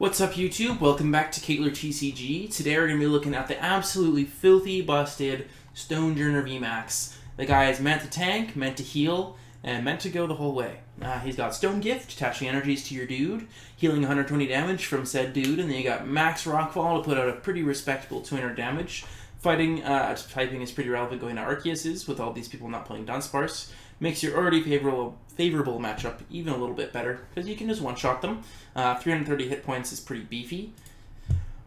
What's up, YouTube? Welcome back to KaetlerTCG. Today we're going to be looking at the absolutely filthy, busted Stonjourner VMAX. The guy is meant to tank, meant to heal, and meant to go the whole way. He's got Stone Gift, attaching energies to your dude, healing 120 damage from said dude, and then you got Max Rockfall to put out a pretty respectable 200 damage. Fighting, typing is pretty relevant going to Arceus with all these people not playing Dunsparce. Makes your already favorable matchup even a little bit better, because you can just one-shot them. 330 hit points is pretty beefy.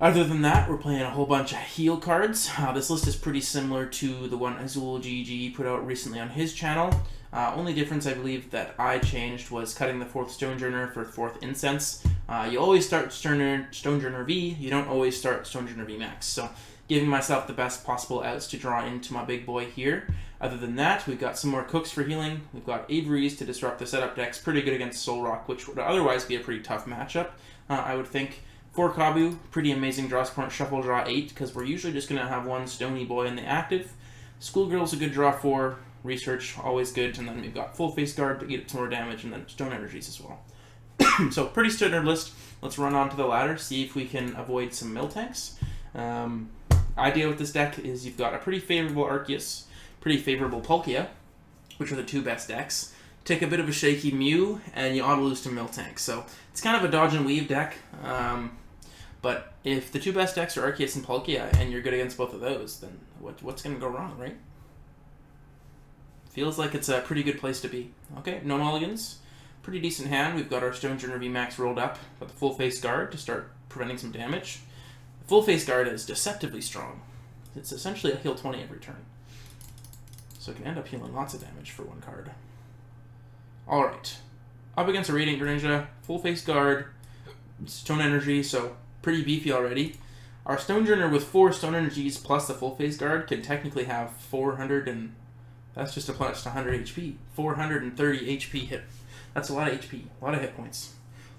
Other than that, we're playing a whole bunch of heal cards. This list is pretty similar to the one Azul GG put out recently on his channel. Only difference I believe that I changed was cutting the 4th Stonjourner for 4th Incense. You always start Stonjourner V, you don't always start Stonjourner VMAX. So giving myself the best possible outs to draw into my big boy here. Other than that, we've got some more Cooks for healing. We've got Avery's to disrupt the setup decks. Pretty good against Soul Rock, which would otherwise be a pretty tough matchup, I would think. For Kabu, pretty amazing draw support, shuffle draw 8, because we're usually just going to have one Stony Boy in the active. Schoolgirl's a good draw 4. Research, always good. And then we've got Full Face Guard to get some more damage, and then Stone Energies as well. So, pretty standard list. Let's run on to the ladder, see if we can avoid some Miltanks. Idea with this deck is you've got a pretty favorable Arceus, pretty favorable Palkia, which are the two best decks. Take a bit of a shaky Mew, and you auto-lose to Miltank. So it's kind of a dodge and weave deck. But if the two best decks are Arceus and Palkia, and you're good against both of those, then what's going to go wrong, right? Feels like it's a pretty good place to be. Okay, no mulligans. Pretty decent hand. We've got our Stonjourner VMAX rolled up with the Full Face Guard to start preventing some damage. The Full Face Guard is deceptively strong. It's essentially a heal 20 every turn. So it can end up healing lots of damage for one card. Alright. Up against a Radiant Greninja, Full Face Guard, Stone Energy, so pretty beefy already. Our Stonjourner with 4 Stone Energies plus the Full Face Guard can technically have 400 and... That's just a plus to 100 HP. 430 HP hit. That's a lot of HP. A lot of hit points.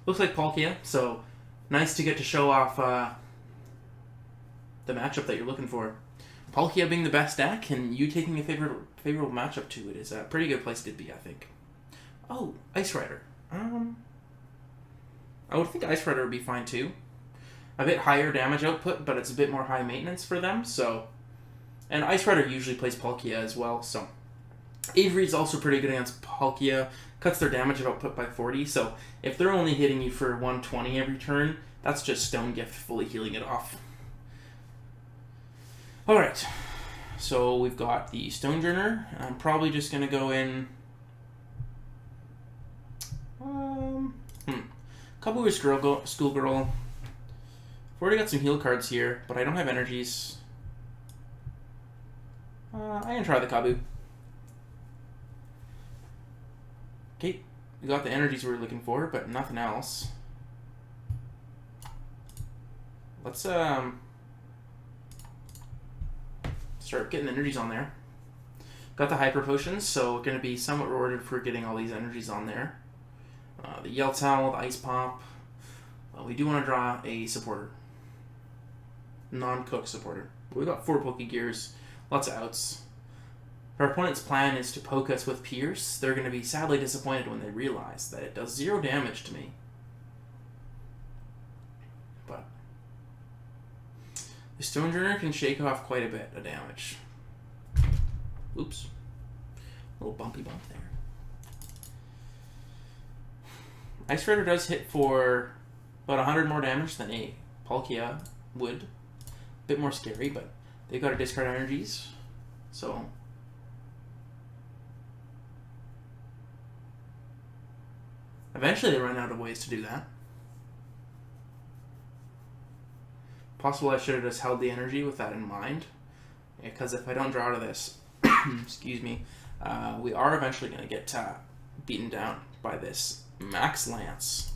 Looks like Palkia, so nice to get to show off the matchup that you're looking for. Palkia being the best deck, and you taking a favorable matchup to it is a pretty good place to be, I think. Oh, Ice Rider. I would think Ice Rider would be fine too. A bit higher damage output, but it's a bit more high maintenance for them, so... And Ice Rider usually plays Palkia as well, so... Avery's also pretty good against Palkia, cuts their damage output by 40, so if they're only hitting you for 120 every turn, that's just Stone Gift fully healing it off. Alright, so we've got the Stonjourner. I'm probably just going to go in... Kabu or Schoolgirl. I've already got some heal cards here, but I don't have energies. I'm going to try the Kabu. Okay, we got the energies we were looking for, but nothing else. Let's start getting energies on there. Got the Hyper Potions, so we're going to be somewhat rewarded for getting all these energies on there. The Yeltal, the Ice Pop. We do want to draw a supporter. Non-Cook supporter. We got 4 Pokégears, lots of outs. If our opponent's plan is to poke us with Pierce, they're going to be sadly disappointed when they realize that it does 0 damage to me. But the Stonjourner can shake off quite a bit of damage. Oops. A little bumpy bump there. Ice Rider does hit for about 100 more damage than a Palkia would. A bit more scary, but they've got to discard energies. So... eventually they run out of ways to do that. Possible I should have just held the energy with that in mind. Because if I don't draw out of this, excuse me, we are eventually going to get beaten down by this Max Lance.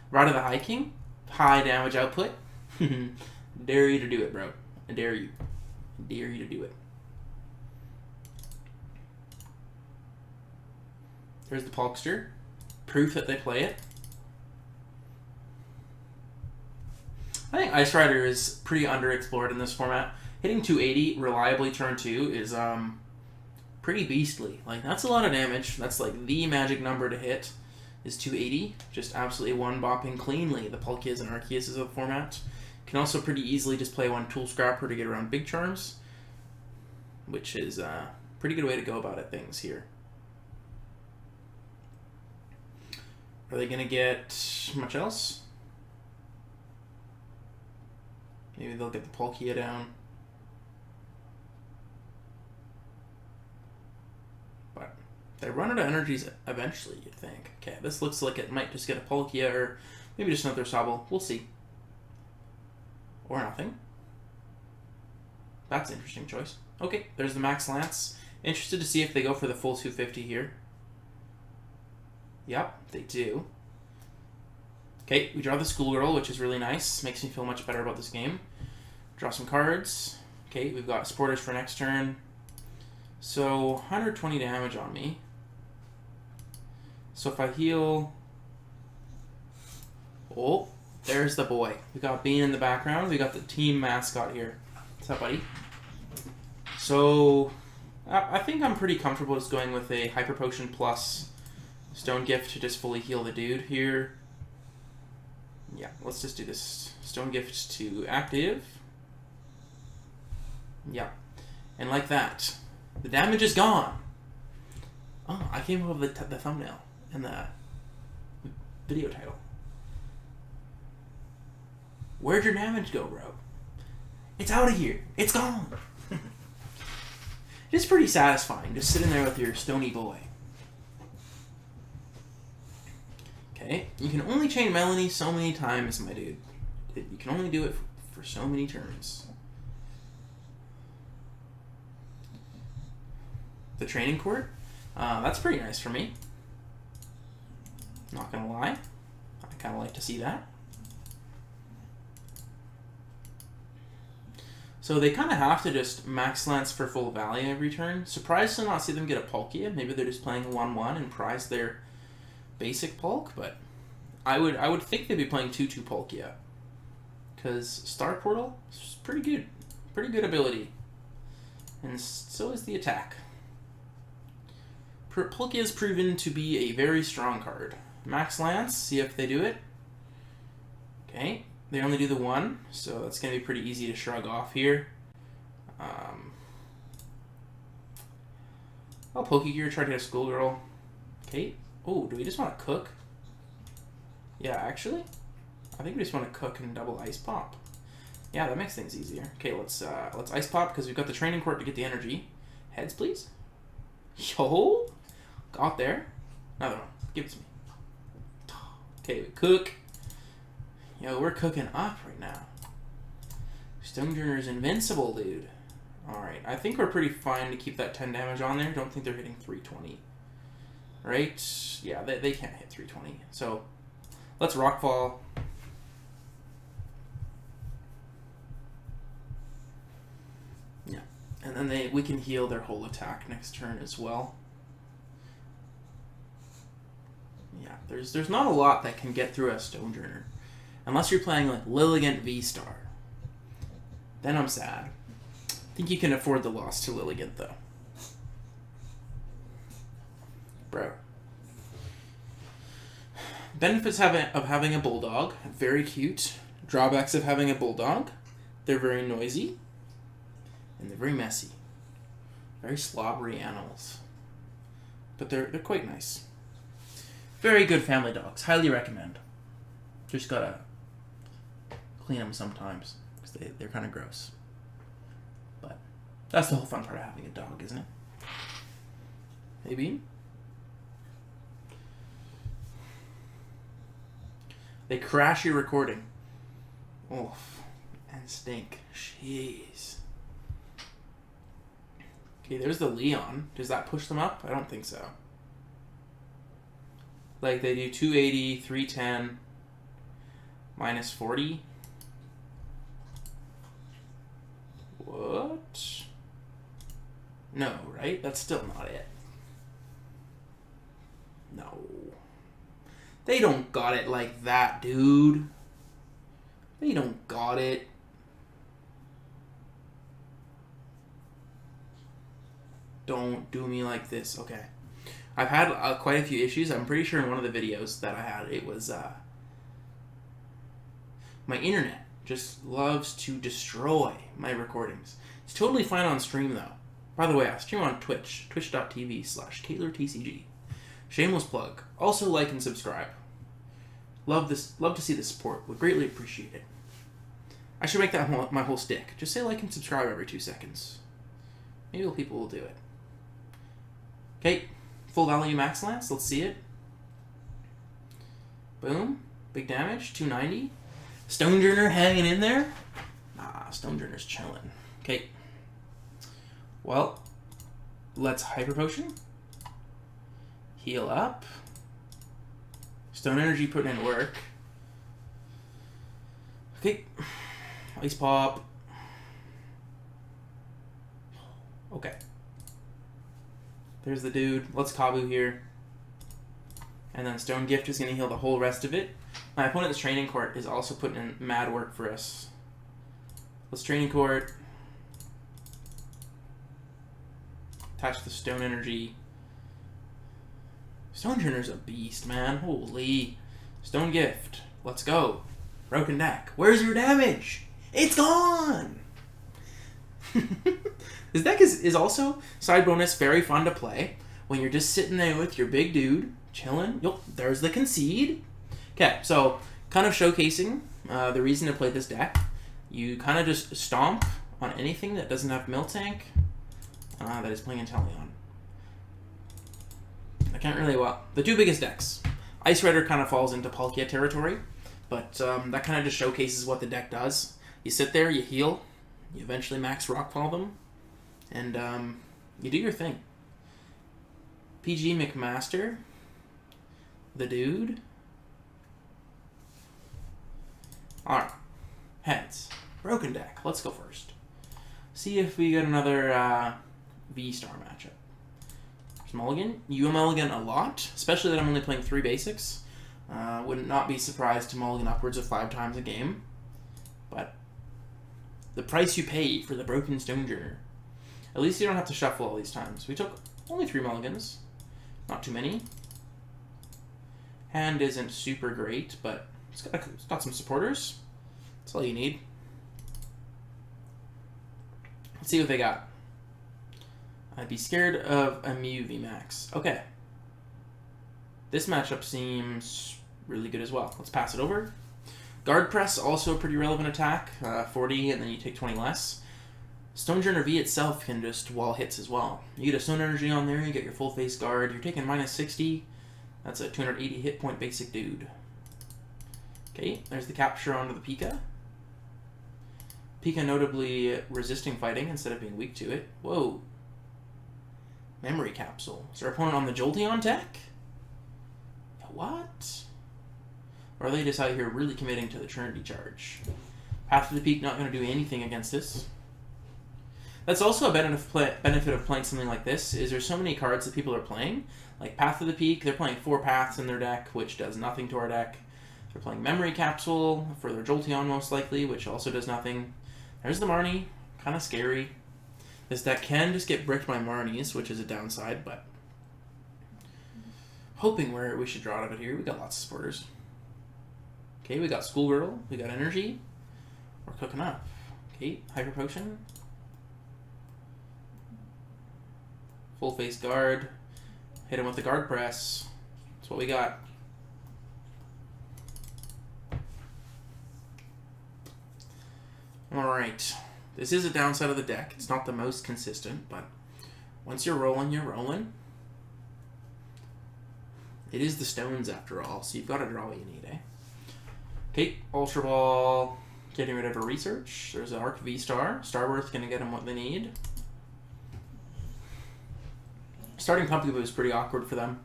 Ride of the High King, high damage output. Dare you to do it, bro. I dare you. I dare you to do it. There's the Palkster. Proof that they play it. I think Ice Rider is pretty underexplored in this format. Hitting 280 reliably turn 2 is pretty beastly. Like, that's a lot of damage. That's like the magic number to hit. is 280. Just absolutely one-bopping cleanly the Palkias and Arceus of the format. Can also pretty easily just play one Tool Scrapper to get around big charms, which is a pretty good way to go about it things here. Are they going to get much else? Maybe they'll get the Palkia down. But they run out of energies eventually, you'd think. Okay, this looks like it might just get a Palkia or maybe just another Sobble. We'll see. Or nothing. That's an interesting choice. Okay, there's the Max Lance. Interested to see if they go for the full 250 here. Yep, they do. Okay, we draw the Schoolgirl, which is really nice. Makes me feel much better about this game. Draw some cards. Okay, we've got Sporters for next turn. So, 120 damage on me. So if I heal... Oh, there's the boy. We got Bean in the background. We got the team mascot here. What's up, buddy? So, I think I'm pretty comfortable just going with a Hyper Potion plus Stone Gift to just fully heal the dude here. Yeah, let's just do this. Stone Gift to active. Yeah. And like that, the damage is gone. Oh, I came up with the thumbnail and the video title. Where'd your damage go, bro? It's out of here. It's gone. It's pretty satisfying just sitting there with your stony boy. Okay, you can only chain Melanie so many times, my dude. You can only do it for so many turns. The Training Court, that's pretty nice for me. Not gonna lie, I kind of like to see that. So they kind of have to just Max Lance for full value every turn. Surprised to not see them get a Palkia. Maybe they're just playing 1-1 and prize their basic Palk, but I would think they'd be playing 2-2 Palkia. Because Star Portal is pretty good ability. And so is the attack. Palkia is proven to be a very strong card. Max Lance, see if they do it. Okay. They only do the one, so that's going to be pretty easy to shrug off here. Oh, Pokégear, try to get a Schoolgirl. Okay. Oh, do we just want to cook? Yeah, actually, I think we just want to cook and double Ice Pop. Yeah, that makes things easier. Okay, let's Ice Pop because we've got the Training Court to get the energy. Heads, please. Yo, got there. Another one. Give it to me. Okay, we cook. Yo, we're cooking up right now. Stonjourner's invincible, dude. Alright, I think we're pretty fine to keep that 10 damage on there. Don't think they're hitting 320. Right? Yeah, they can't hit 320. So, let's Rockfall. Yeah. And then we can heal their whole attack next turn as well. Yeah, there's not a lot that can get through a Stonjourner. Unless you're playing like Lilligant V-Star. Then I'm sad. I think you can afford the loss to Lilligant though. Bro. Benefits of having a Bulldog. Very cute. Drawbacks of having a Bulldog. They're very noisy. And they're very messy. Very slobbery animals. But they're quite nice. Very good family dogs. Highly recommend. Just gotta clean them sometimes because they're kind of gross. But that's the whole fun part of having a dog, isn't it? Maybe. They crash your recording. Oof. And stink. Jeez. Okay, there's the Leon. Does that push them up? I don't think so. Like they do 280, 310, minus 40. What? No, right? That's still not it. No. They don't got it like that, dude. They don't got it. Don't do me like this. Okay. I've had quite a few issues. I'm pretty sure in one of the videos that I had, it was my internet just loves to destroy my recordings. It's totally fine on stream though. By the way, I stream on Twitch, twitch.tv/KaetlerTCG. Shameless plug. Also like and subscribe. Love to see the support. Would greatly appreciate it. I should make that my whole stick. Just say like and subscribe every 2 seconds. Maybe people will do it. Okay, full value max lance. Let's see it. Boom. Big damage. 290. Stonjourner hanging in there. Nah, Stonjourner's chilling. Okay. Well, let's Hyper Potion. Heal up. Stone Energy putting in work. Okay. Ice Pop. Okay. There's the dude. Let's Kabu here. And then Stone Gift is going to heal the whole rest of it. My opponent's Training Court is also putting in mad work for us. Let's Training Court. Attach the Stone Energy. Stonjourner's a beast, man. Holy. Stone Gift. Let's go. Broken deck. Where's your damage? It's gone! This deck is also, side bonus, very fun to play when you're just sitting there with your big dude, chilling. Yup, there's the concede. Okay, so kind of showcasing the reason to play this deck. You kind of just stomp on anything that doesn't have Miltank that is playing Inteleon. I can't really, well, the 2 biggest decks. Ice Rider kind of falls into Palkia territory, but that kind of just showcases what the deck does. You sit there, you heal, you eventually max Rockfall them, and you do your thing. PG McMaster, the dude. Alright, heads. Broken deck. Let's go first. See if we get another V-Star matchup. There's Mulligan. You mulligan a lot, especially that I'm only playing 3 basics. Would not be surprised to mulligan upwards of 5 times a game. But the price you pay for the broken Stonjourner. At least you don't have to shuffle all these times. We took only 3 mulligans. Not too many. Hand isn't super great, but it's got some supporters. That's all you need. Let's see what they got. I'd be scared of a Mew Vmax. Okay. This matchup seems really good as well. Let's pass it over. Guard Press, also a pretty relevant attack. 40, and then you take 20 less. Stonjourner V itself can just wall hits as well. You get a Stone Energy on there, you get your full face guard. You're taking minus 60. That's a 280 hit point basic dude. Okay, there's the capture onto the Pika. Pika notably resisting fighting instead of being weak to it. Whoa. Memory Capsule. Is our opponent on the Jolteon tech? What? Or are they just out here really committing to the Trinity Charge? Path to the Peak not going to do anything against this. That's also a benefit of playing something like this, is there's so many cards that people are playing. Like Path to the Peak, they're playing 4 paths in their deck, which does nothing to our deck. They're playing Memory Capsule for their Jolteon most likely, which also does nothing. There's the Marnie, kind of scary. This deck can just get bricked by Marnies, which is a downside, but hoping we should draw out of it here. We got lots of supporters. Okay, we got Schoolgirl, we got Energy. We're cooking up. Okay, Hyper Potion. Full face guard. Hit him with the Guard Press. That's what we got. Alright. This is a downside of the deck. It's not the most consistent, but once you're rolling, you're rolling. It is the stones after all, so you've got to draw what you need, eh? Okay, Ultra Ball, getting rid of a research. There's an Arc V-Star. Starworth going to get them what they need. Starting Pumpkaboo is pretty awkward for them.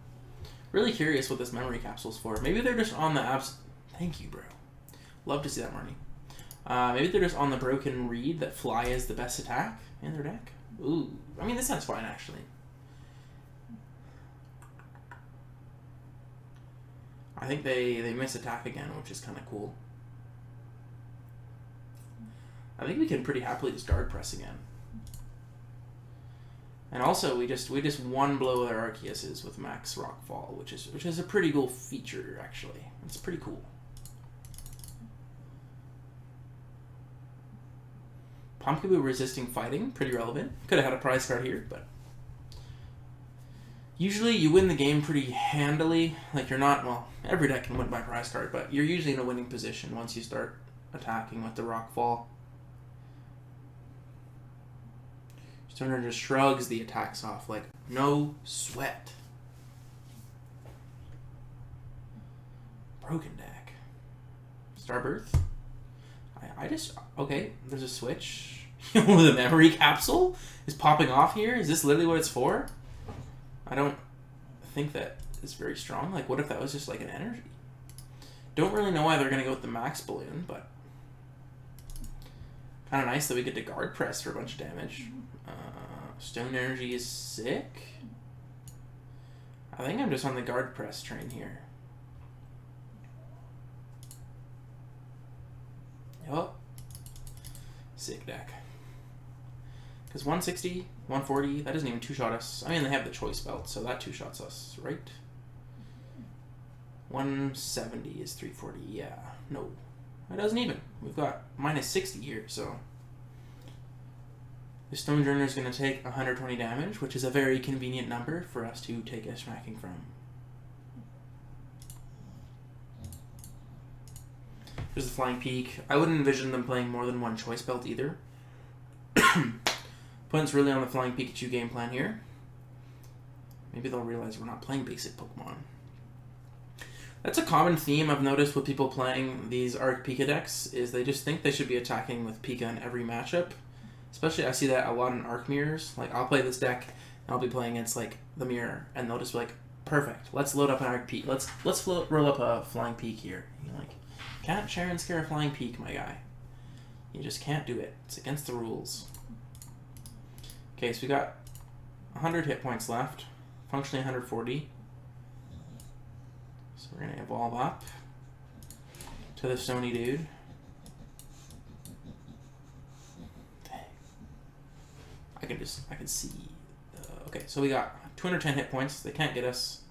Really curious what this Memory Capsule's for. Maybe they're just on the abs... Thank you, bro. Love to see that, Marnie. Maybe they're just on the broken read that Fly is the best attack in their deck. Ooh. I mean, this sounds fine, actually. I think they miss attack again, which is kind of cool. I think we can pretty happily just Guard Press again. And also, we just one blow their Arceuses with max Rockfall, which is a pretty cool feature, actually. It's pretty cool. Pumpkaboo resisting fighting, pretty relevant. Could have had a prize card here, but usually you win the game pretty handily. Like, you're not, well, every deck can win by prize card, but you're usually in a winning position once you start attacking with the Rockfall. Stoner just shrugs the attacks off, like, no sweat. Broken deck. Starbirth. I just, okay, there's a switch. The memory capsule is popping off here. Is this literally what it's for? I don't think that is very strong. Like, what if that was just like an energy? Don't really know why they're going to go with the max balloon, but kind of nice that we get to guard press for a bunch of damage. Stone energy is sick. I think I'm just on the guard press train here. Yup. Sick deck. Because 160, 140, that doesn't even two-shot us. I mean, they have the choice belt, so that two-shots us, right? 170 is 340, yeah. No, it doesn't even. We've got minus 60 here, so the Stonjourner is going to take 120 damage, which is a very convenient number for us to take a smacking from. There's the Flying Peak. I wouldn't envision them playing more than one choice belt either. Opponent's really on the Flying Pikachu game plan here. Maybe they'll realize we're not playing basic Pokemon. That's a common theme I've noticed with people playing these Arc Pika decks, is they just think they should be attacking with Pika in every matchup. Especially, I see that a lot in Arc Mirrors. Like, I'll play this deck, and I'll be playing against, like, the Mirror, and they'll just be like, perfect, let's load up an Arc Peak. Let's roll up a Flying Peak here. You're like, can't share and scare a Flying Peak, my guy. You just can't do it. It's against the rules. Okay, so we got 100 hit points left. Functionally 140. So we're going to evolve up to the Stony dude. I can see. Okay, so we got 210 hit points. They can't get us.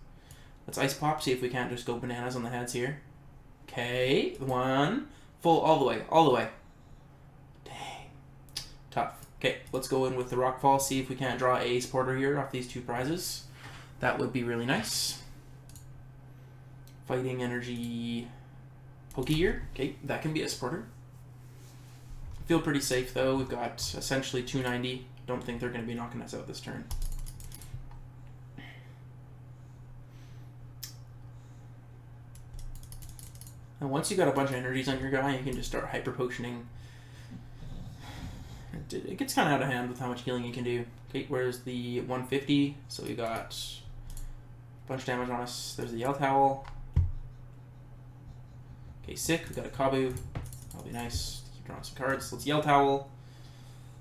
Let's Ice Pop, see if we can't just go bananas on the heads here. Okay, one. Full, all the way. Dang. Tough. Okay, let's go in with the Rockfall, see if we can't draw a supporter here off these two prizes. That would be really nice. Fighting Energy Pokégear. Okay, that can be a supporter. Feel pretty safe though. We've got essentially 290. Don't think they're going to be knocking us out this turn. And once you got a bunch of energies on your guy, you can just start hyper potioning. It gets kind of out of hand with how much healing you can do. Okay, where's the 150? So we got a bunch of damage on us. There's the Yell Towel. Okay, sick. We got a Kabu. That'll be nice. Keep drawing some cards. Let's Yell Towel.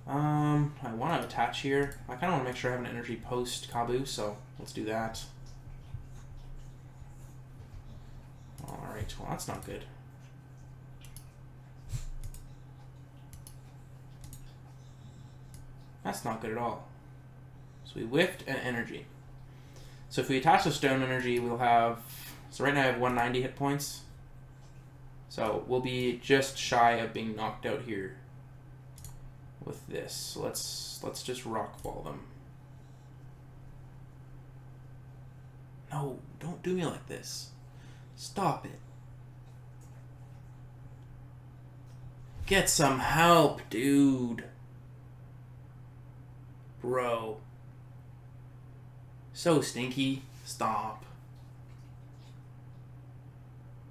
I want to attach here. I kind of want to make sure I have an energy post Kabu, so let's do that. Alright, well that's not good. That's not good at all. So we whiffed an energy. So if we attach the stone energy, we'll have... So right now I have 190 hit points. So we'll be just shy of being knocked out here with this. So let's just Rockfall them. No, don't do me like this. Stop it. Get some help, dude. Bro. So stinky. Stop.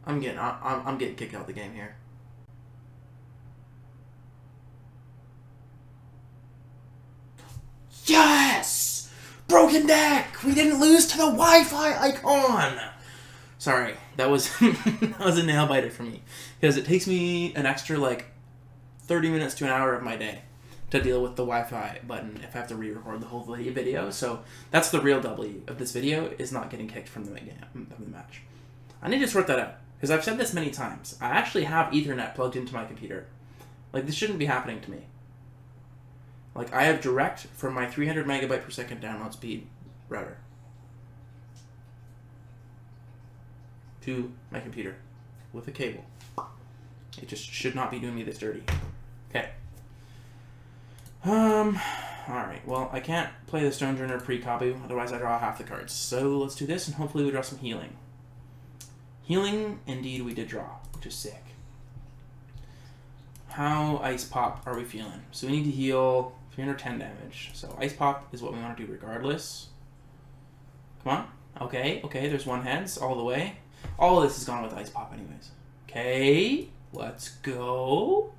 I'm getting kicked out of the game here. Yes! Broken deck! We didn't lose to the Wi-Fi icon! Sorry, that was that was a nail biter for me. Because it takes me an extra like 30 minutes to an hour of my day to deal with the Wi-Fi button if I have to re-record the whole video. So that's the real W of this video, is not getting kicked from the match. I need to sort that out, because I've said this many times. I actually have Ethernet plugged into my computer. Like, this shouldn't be happening to me. Like, I have direct from my 300 megabyte per second download speed router to my computer with a cable. It just should not be doing me this dirty. Okay. Alright, well, I can't play the Stonjourner pre-Kabu, otherwise I draw half the cards. So let's do this, and hopefully we draw some healing. Healing, indeed, we did draw, which is sick. How Ice Pop are we feeling? So we need to heal 310 damage. So Ice Pop is what we want to do regardless. Come on. Okay, there's one heads all the way. All of this is gone with Ice Pop anyways. Okay, let's go.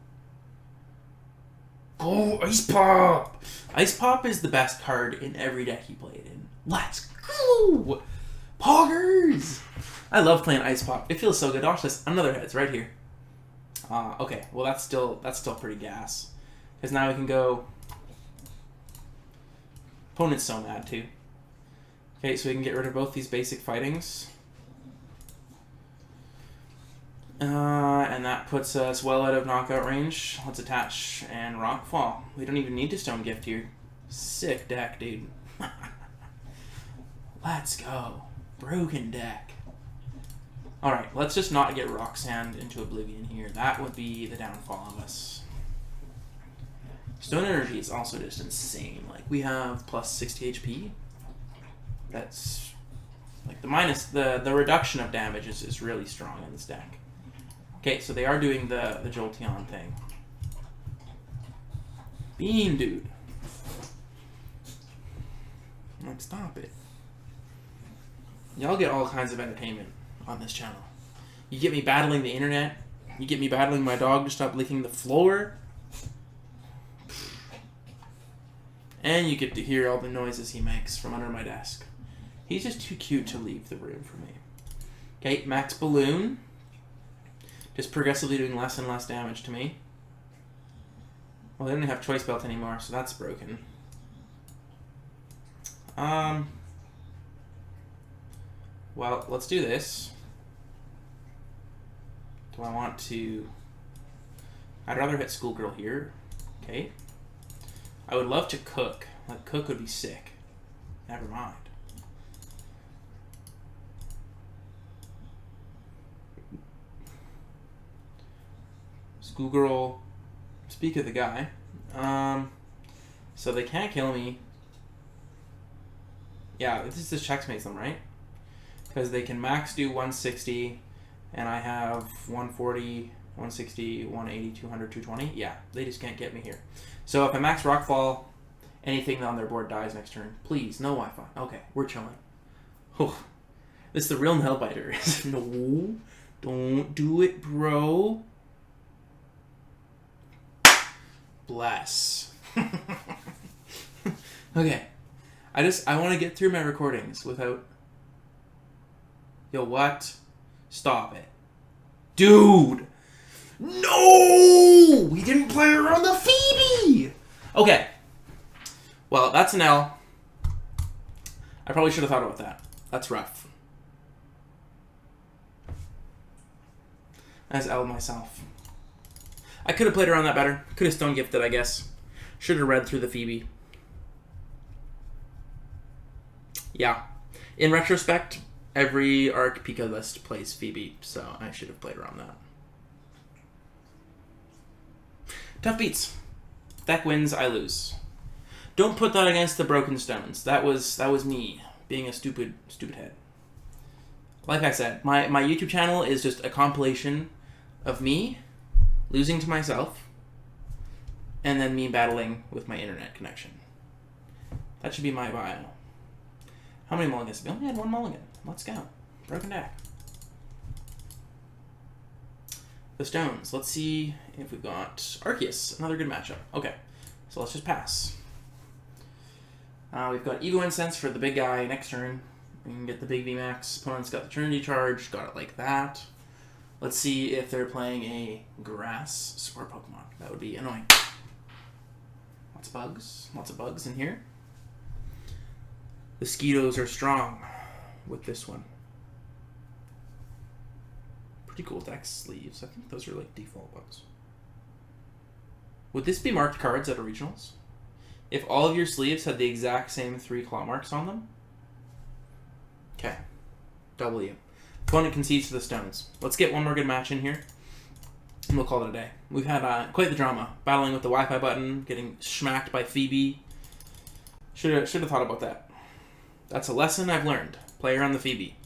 Oh, Ice Pop! Ice Pop is the best card in every deck you play it in. Let's go! Poggers! I love playing Ice Pop. It feels so good. Watch this. Another heads right here. Okay, well that's still pretty gas. Because now we can go... Opponent's so mad too. Okay, so we can get rid of both these basic fightings. And that puts us well out of knockout range. Let's attach and Rockfall. We don't even need to Stone Gift here. Sick deck, dude. Let's go. Broken deck. Alright, let's just not get Rock Sand into Oblivion here. That would be the downfall of us. Stone Energy is also just insane. Like, we have plus 60 HP. That's... Like, the reduction of damage is really strong in this deck. Okay, so they are doing the Jolteon thing. Bean, dude. Like, stop it. Y'all get all kinds of entertainment on this channel. You get me battling the internet. You get me battling my dog to stop licking the floor. And you get to hear all the noises he makes from under my desk. He's just too cute to leave the room for me. Okay, Max Balloon. Just progressively doing less and less damage to me. Well, they don't have Choice Belt anymore, so that's broken. Well, let's do this. Do I want to... I'd rather hit Schoolgirl here. Okay. I would love to Cook. Like, Cook would be sick. Never mind. Schoolgirl, speak of the guy. So they can't kill me. Yeah, this just checkmates them, right? Because they can max do 160, and I have 140, 160, 180, 200, 220. Yeah, they just can't get me here. So if I max Rockfall, anything on their board dies next turn. Please, no Wi-Fi. Okay, we're chilling. Oh, this is the real nail biter. No, don't do it, bro. Bless. Okay. I want to get through my recordings without... Yo, what? Stop it. Dude! No! We didn't play around the Phoebe! Okay. Well, that's an L. I probably should have thought about that. That's rough. As L myself. I could have played around that better. Could have Stone Gifted, I guess. Should have read through the Phoebe. Yeah. In retrospect, every Arc Pika list plays Phoebe, so I should have played around that. Tough beats. Deck wins, I lose. Don't put that against the Broken Stones. That was me being a stupid head. Like I said, my YouTube channel is just a compilation of me losing to myself, and then me battling with my internet connection. That should be my bio. How many mulligans? We only had one mulligan. Let's go. Broken deck. The Stones. Let's see if we've got Arceus. Another good matchup. Okay, so let's just pass. We've got Evo Incense for the big guy next turn. We can get the big VMAX. Opponent's got the Trinity Charge. Got it like that. Let's see if they're playing a grass sport Pokemon. That would be annoying. Lots of bugs. Lots of bugs in here. The Skeetos are strong with this one. Pretty cool deck sleeves. I think those are like default bugs. Would this be marked cards at Originals? if all of your sleeves had the exact same 3 claw marks on them. Okay. W. Opponent concedes to the stones. Let's get one more good match in here, and we'll call it a day. We've had quite the drama. Battling with the Wi-Fi button, getting smacked by Phoebe. Should have thought about that. That's a lesson I've learned. Play around the Phoebe.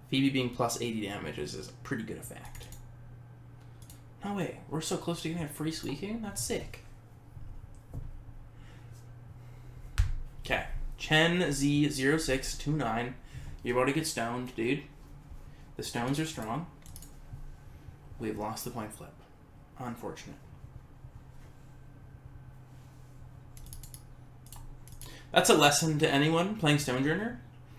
Phoebe being plus 80 damages is a pretty good effect. No way. We're so close to getting a free Suicune? That's sick. Okay. Chen Z0629. You're about to get stoned, dude. The stones are strong. We've lost the point flip. Unfortunate. That's a lesson to anyone playing Stonjourner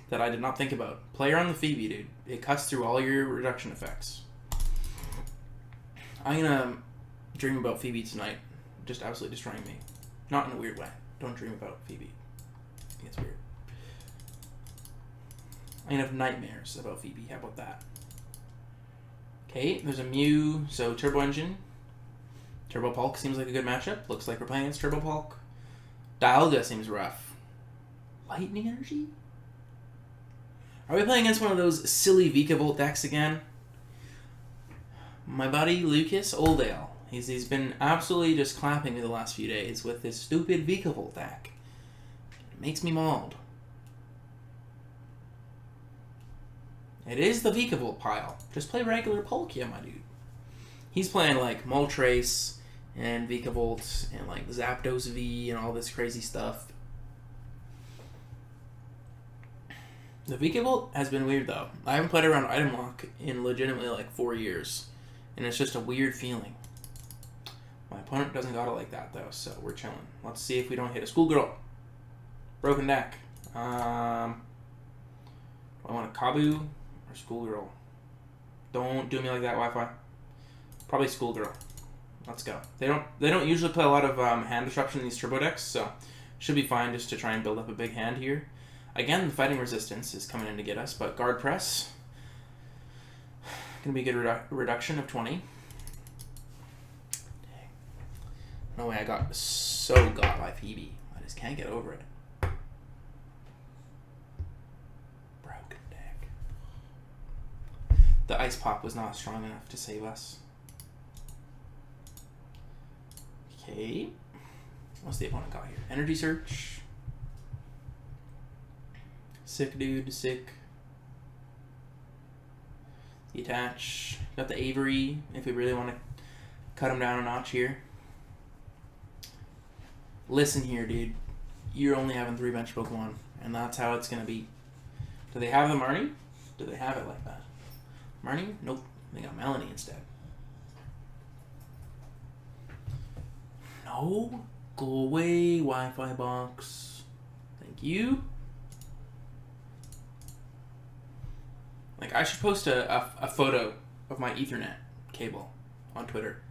that I did not think about. Play around the Phoebe, dude. It cuts through all your reduction effects. I'm gonna dream about Phoebe tonight. Just absolutely destroying me. Not in a weird way. Don't dream about Phoebe. I think it's weird. I'm gonna have nightmares about Phoebe. How about that? Okay, there's a Mew, so Turbo Engine. Turbo Palk seems like a good matchup. Looks like we're playing against Turbo Palk. Dialga seems rough. Lightning Energy? Are we playing against one of those silly Vikavolt decks again? My buddy Lucas Oldale. He's been absolutely just clapping me the last few days with this stupid Vikavolt deck. It makes me mauled. It is the Vikavolt pile. Just play regular Palkia, my dude. He's playing like Moltres and Vikavolt and like Zapdos V and all this crazy stuff. The Vikavolt has been weird though. I haven't played around Item Lock in legitimately like 4 years. And it's just a weird feeling. My opponent doesn't got it like that though, so we're chilling. Let's see if we don't hit a Schoolgirl. Broken deck. Do I want a Kabu or Schoolgirl? Don't do me like that, Wi-Fi. Probably Schoolgirl. Let's go. They don't usually play a lot of hand disruption in these turbo decks, so should be fine just to try and build up a big hand here. Again, the fighting resistance is coming in to get us, but guard press. Gonna be a good reduction of 20. Dang. No way, I got so got by Phoebe. I just can't get over it. Broken deck. The Ice Pop was not strong enough to save us. Okay. What's the opponent got here? Energy Search. Sick, dude. Sick. The attach. Got the Avery, if we really want to cut him down a notch here. Listen here, dude. You're only having 3 bench Pokemon, and that's how it's going to be. Do they have the Marnie? Do they have it like that? Marnie? Nope. They got Melanie instead. No. Go away, Wi-Fi box. Thank you. Like, I should post a photo of my Ethernet cable on Twitter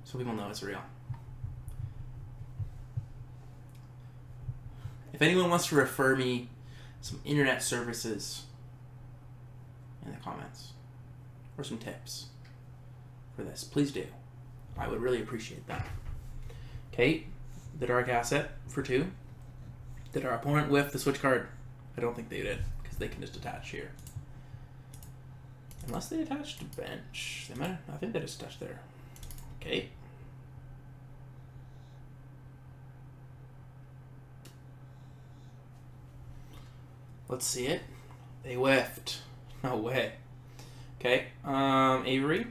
so people know it's real. If anyone wants to refer me some internet services in the comments or some tips for this, please do. I would really appreciate that. Okay, the Dark Asset for 2. Did our opponent whiff the switch card? I don't think they did, because they can just attach here. Unless they attached to bench. They might. I think they just attached there. Okay. Let's see it. They whiffed. No way. Okay. Avery.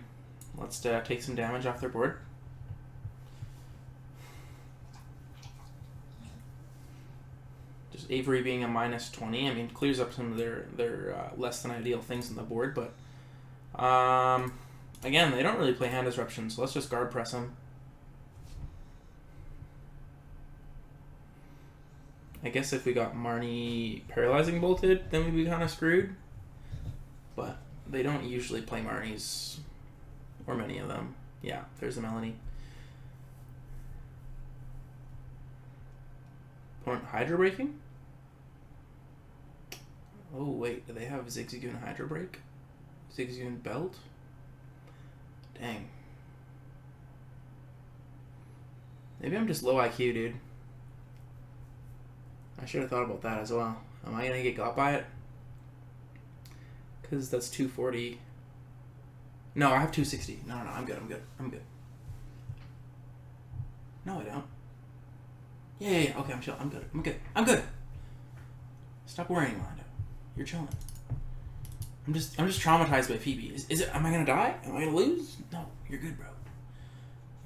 Let's take some damage off their board. Just Avery being a minus 20. I mean, clears up some of their less than ideal things on the board, but again, they don't really play hand disruption, so let's just guard press them. I guess if we got Marnie paralyzing bolted, then we'd be kind of screwed. But they don't usually play Marnies, or many of them. Yeah, there's the Melanie. Opponent Hydro Breaking? Oh wait, do they have Zigzagoon Hydro Break? Zigzagoon Belt? Dang. Maybe I'm just low IQ, dude. I should have thought about that as well. Am I gonna get got by it? Because that's 240. No, I have 260. No, I'm good. No, I don't. Yeah. Okay, I'm chill. I'm good. Stop worrying, Lando. You're chilling. I'm just traumatized by Phoebe. Is it? Am I gonna die? Am I gonna lose? No, you're good, bro.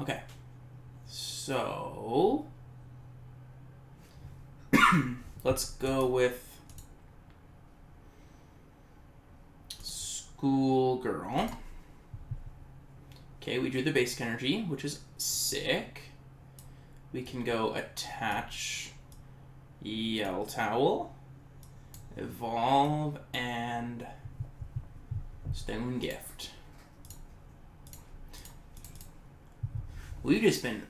Okay. So let's go with Schoolgirl. Okay, we drew the basic energy, which is sick. We can go attach Yell Towel, Evolve, and Stone Gift. We've just been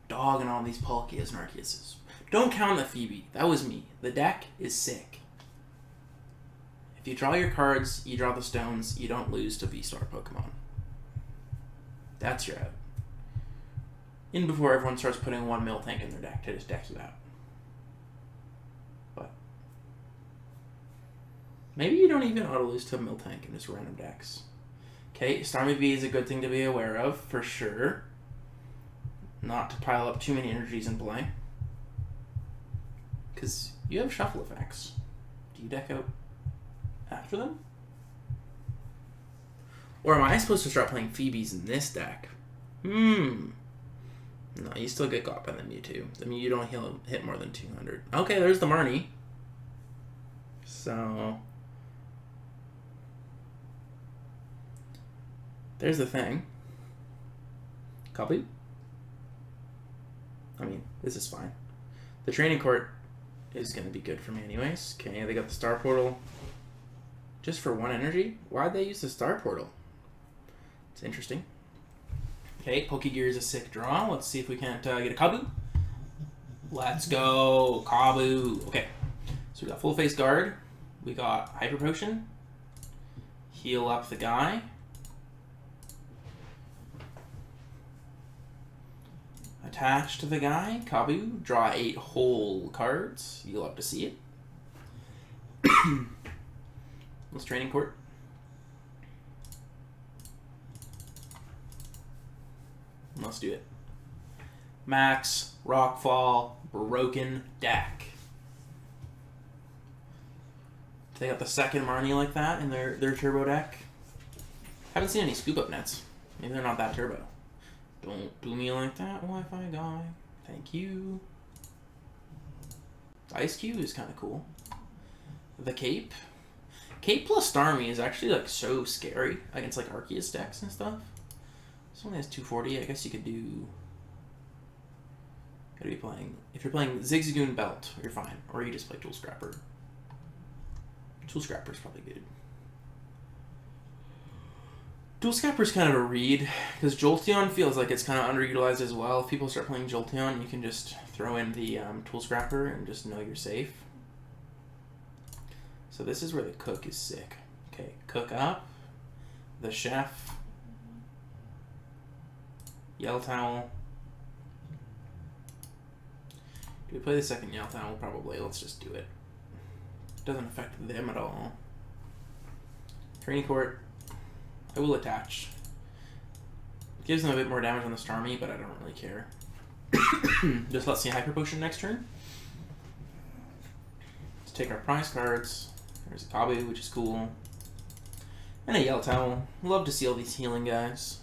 dogging all these Palkias and Arceuses. Don't count the Phoebe. That was me. The deck is sick. If you draw your cards, you draw the stones, you don't lose to V-Star Pokemon. That's your out. In before everyone starts putting one Miltank in their deck to just deck you out. But maybe you don't even auto lose to a Miltank in just random decks. Okay, Starmie V is a good thing to be aware of, for sure. Not to pile up too many energies in play. Because you have shuffle effects. Do you deck out after them? Or am I supposed to start playing Phoebes in this deck? No, you still get got by the Mewtwo. The Mew don't hit more than 200. Okay, there's the Marnie. So there's the thing. Kabu? I mean, this is fine. The Training Court is going to be good for me anyways. Okay, they got the Star Portal. Just for one energy? Why'd they use the Star Portal? It's interesting. Okay, Pokégear is a sick draw. Let's see if we can't get a Kabu. Let's go, Kabu. Okay, so we got Full Face Guard. We got Hyper Potion. Heal up the guy. Attach to the guy, Kabu. Draw 8 whole cards. You'll have to see it. Let's Training Court. Let's do it. Max, Rockfall, Broken Deck. They got the second Marnie like that in their turbo deck. Haven't seen any scoop up nets. Maybe they're not that turbo. Don't do me like that, Wi-Fi guy. Thank you. Ice Cube is kind of cool. The Cape. Cape plus Starmie is actually like so scary against like Arceus decks and stuff. This only has 240. I guess you could do. Gotta be playing. If you're playing Zigzagoon Belt, you're fine. Or you just play Tool Scrapper. Tool Scrapper's probably good. Tool Scrapper's kind of a read, because Jolteon feels like it's kind of underutilized as well. If people start playing Jolteon, you can just throw in the Tool Scrapper and just know you're safe. So this is where the Cook is sick. Okay, Cook up. The Chef. Yell Towel. Do we play the second Yell Towel? Probably. Let's just do it. Doesn't affect them at all. Training Court. I will attach. It gives them a bit more damage on the Starmie, but I don't really care. Just let's see Hyper Potion next turn. Let's take our prize cards. There's a Kabu, which is cool. And a Yell Towel. Love to see all these healing guys.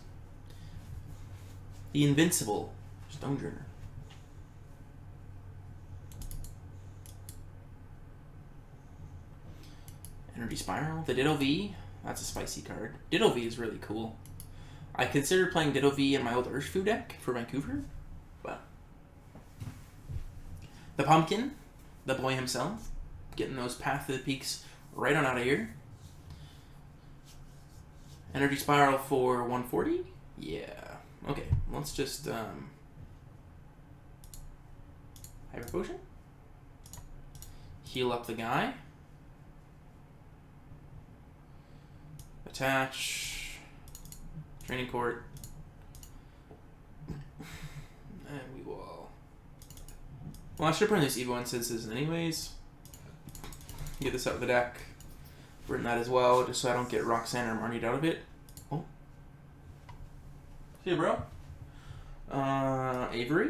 The Invincible Stonjourner. Energy Spiral. The Ditto V. That's a spicy card. Ditto V is really cool. I considered playing Ditto V in my old Urshifu deck for Vancouver. But the Pumpkin, the boy himself, getting those Path to the Peaks right on out of here. Energy Spiral for 140? Yeah. Okay, let's just Hyper Potion. Heal up the guy. Attach. Training Court. And we will Well, I should bring these Evo Incenses anyways. Get this out of the deck. Bring that as well, just so I don't get Roxanne or Marnie out of it. Oh. See you, bro. Avery.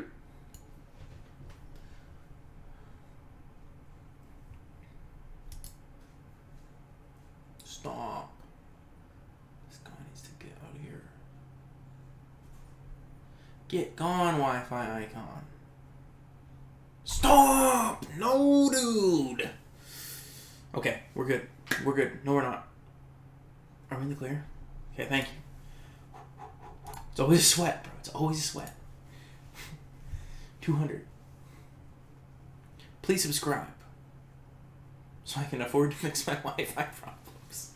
Stop. This guy needs to get out of here. Get gone, Wi-Fi icon. Stop! No, dude! Okay, we're good. We're good. No, we're not. Are we in the clear? Okay, thank you. It's always a sweat, bro. It's always a sweat. 200. Please subscribe so I can afford to fix my Wi-Fi problems.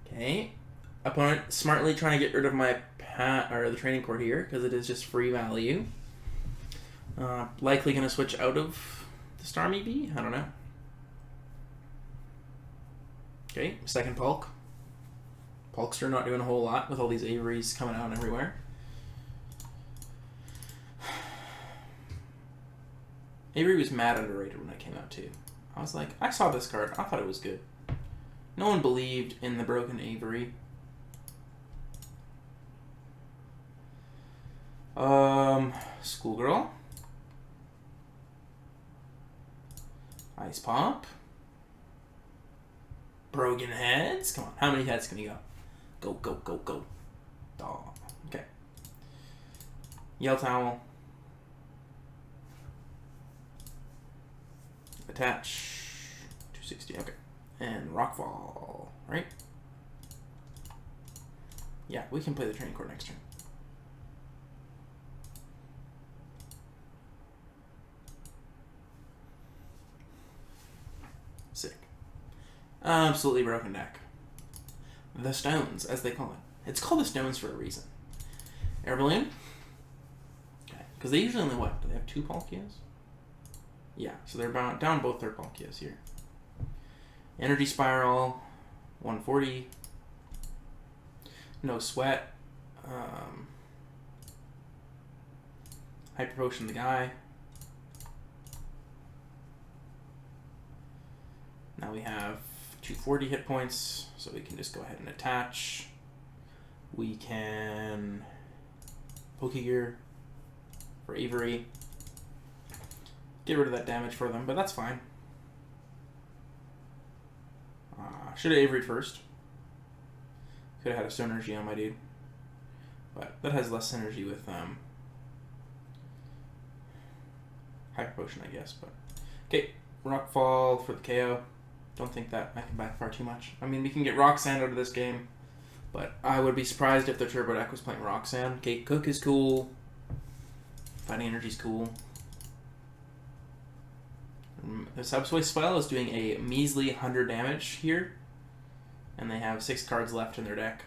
Okay. Opponent smartly trying to get rid of my the training court here because it is just free value. Likely going to switch out of the Starmie Bee. I don't know. Okay, second Pulk. Pulkster not doing a whole lot with all these Averys coming out everywhere. Avery was mad underrated when it came out too. I was like, I saw this card. I thought it was good. No one believed in the broken Avery. Schoolgirl. Ice Pop. Broken Heads. Come on, how many heads can you go? Go, go, go, go. Oh, okay. Yell Towel. Attach. 260, okay. And Rockfall, right? Yeah, we can play the training court next turn. Sick. Absolutely broken deck. The Stones, as they call it. It's called the Stones for a reason. Air Balloon. Okay. Because they usually only what? Do they have 2 Palkias? Yeah, so they're down both their Palkias here. Energy Spiral. 140. No Sweat. Hyper Potion the guy. Now we have 240 hit points, so we can just go ahead and attach. We can Pokégear for Avery. Get rid of that damage for them, but that's fine. Should have Avery'd first. Could have had a Synergy on my dude. But that has less synergy with Hyper Potion, I guess. But okay, Rockfall for the KO. Don't think that can backfire too much. I mean, we can get Roxanne out of this game, but I would be surprised if the Turbo deck was playing Roxanne. Okay, Cook is cool. Fighting Energy's cool. The Subsway Spell is doing a measly 100 damage here, and they have 6 cards left in their deck.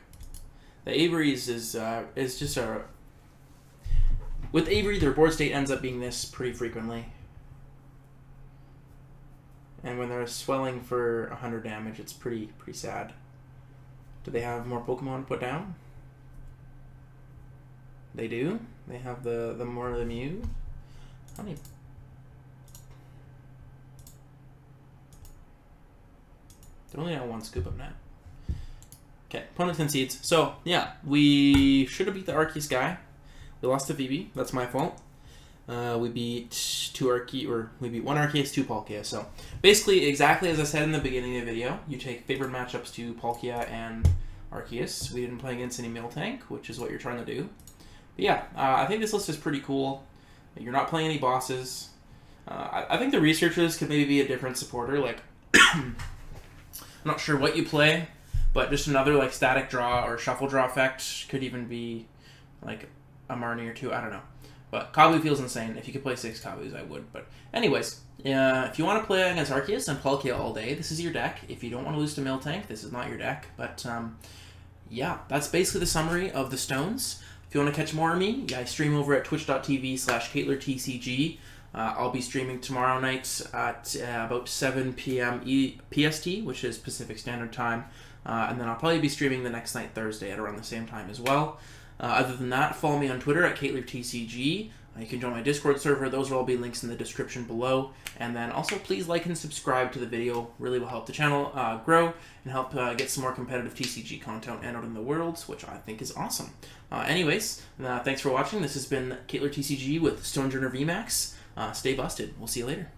The Avery's is just a... With Avery, their board state ends up being this pretty frequently. And when they're swelling for 100 damage, it's pretty sad. Do they have more Pokemon to put down? They do. They have the more of the Mew. How many? They only have 1 scoop up now. Okay, opponent concedes. So yeah, we should have beat the Arceus guy. We lost to VB. That's my fault. We beat 1 Arceus, 2 Palkia. So basically, exactly as I said in the beginning of the video, you take favored matchups to Palkia and Arceus. We didn't play against any Miltank, which is what you're trying to do. But yeah, I think this list is pretty cool. You're not playing any bosses. I think the researchers could maybe be a different supporter. Like, I'm not sure what you play, but just another like static draw or shuffle draw effect could even be like a Marnie or 2. I don't know. But Kabu feels insane. If you could play 6 Kabus, I would. But anyways, if you want to play against Arceus and Palkia all day, this is your deck. If you don't want to lose to Miltank, this is not your deck. But yeah, that's basically the summary of the Stones. If you want to catch more of me, I stream over at twitch.tv/KaetlerTCG. I'll be streaming tomorrow night at about 7 p.m. PST, which is Pacific Standard Time. And then I'll probably be streaming the next night, Thursday, at around the same time as well. Other than that, follow me on Twitter at KaetlerTCG. You can join my Discord server. Those will all be links in the description below. And then also please like and subscribe to the video. Really will help the channel grow and help get some more competitive TCG content out in the world, which I think is awesome. Anyways, thanks for watching. This has been KaetlerTCG with Stonjourner VMAX. Stay busted. We'll see you later.